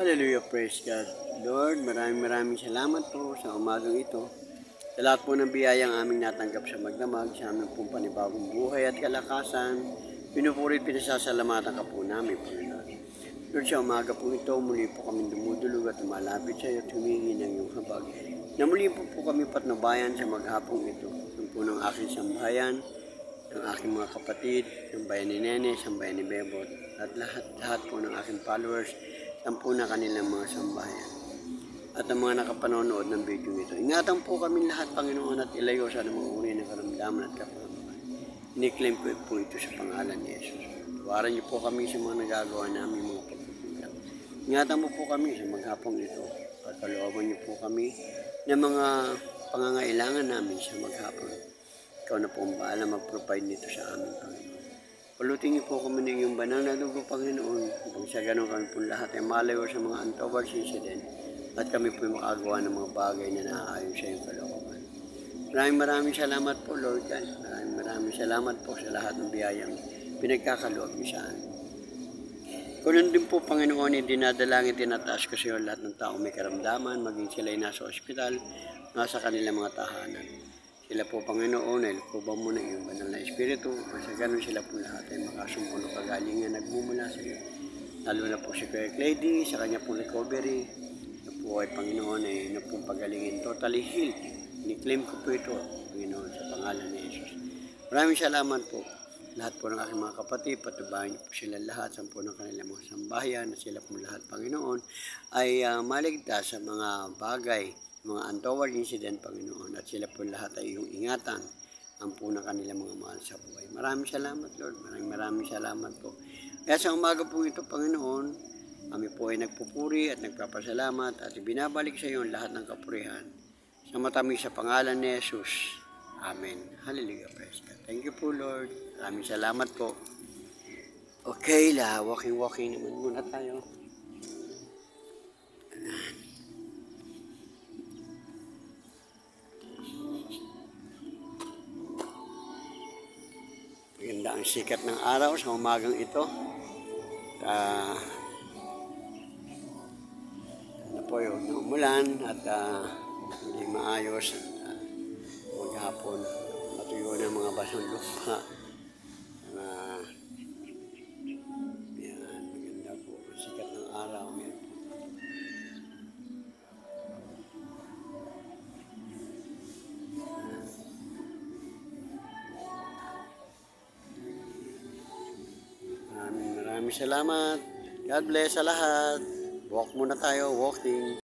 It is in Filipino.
Hallelujah, praise God. Lord, maraming salamat po sa umagang ito. Sa lahat po ng biyayang aming natanggap sa magdamag, sa aming pong panibagong buhay at kalakasan, pinupuri at pinasasalamatan ka po namin, Panginoon. Lord, sa umaga po ito, muli po kami dumudulog at tumalapit sa iyo at humingi ng iyong habag. Na muli po kami patnubayan sa maghapong ito. Yung po ng aking sambahayan, ng aking mga kapatid, ng bayan ni Nene, ng bayan ni Bebot, at lahat po ng aking followers, po na kanilang mga sambahayan. At ang mga nakapanonood ng video ito. Ingatan po kami lahat, Panginoon, at ilayo sa mga uri ng karamdaman at kapamakan. Iniklaim ko po ito sa pangalan ni Jesus. Tuwaran niyo po kami sa mga nagagawa namin mga pagkukulang. Ingatan mo po kami sa maghapong ito. Pagkalooban niyo po kami ng mga pangangailangan namin sa maghapon. Ikaw na po ang bahala mag-provide nito sa amin, Panginoon. Palutin niyo po kami ng iyong banal na dugo, Panginoon, upang sa ganun kami po lahat ay malayo sa mga untoward incident at kami po makagawa ng mga bagay na naaayon sa iyong kalooban. Maraming salamat po, Lord God. Maraming salamat po sa lahat ng biyayang pinagkakaloob niyo sa amin. Kunin din po, Panginoon, dinadalangin, tinataas ko sa iyo lahat ng tao may karamdaman, maging sila ay nasa ospital, nasa kanilang mga tahanan. Sila po, Panginoon, ay lukuban mo na iyong banal na Espiritu, upang sa ganun sila po lahat ay makasumpuno kagalingan nagmumula sa iyo. Lalo na po si Kuya Lady, sa kanya pong recovery, na po ay, Panginoon, ay na pong pagalingin, totally healed. Ni-claim ko po ito, Panginoon, sa pangalan ni Jesus. Maraming salamat po. Lahat po ng aking mga kapatid, patubayan niyo po sila lahat sa po ng kanilang mga sambahayan, na sila po lahat, Panginoon, ay maligtas sa mga bagay, mga untoward incident, Panginoon, at sila po lahat ay iyong ingatan ang po ng kanilang mga mahal sa buhay. Maraming salamat, Lord. Maraming salamat po. Kaya sa umaga po ito, Panginoon, kami po ay nagpupuri at nagpapasalamat at ibinabalik sa iyo lahat ng kapurihan. Sa matamis sa pangalan ni Jesus. Amen. Hallelujah. Praise God. Thank you po, Lord. Maraming salamat po. Okay, walking naman muna tayo. Maganda ang sikat ng araw sa umagang ito. Ano po yung umulan at hindi maayos. Maghapon, matuyo ng mga basong lupa. Yan, maganda po. Sikat ng araw. Yan. Maraming salamat. God bless sa lahat. Walk muna tayo, walking.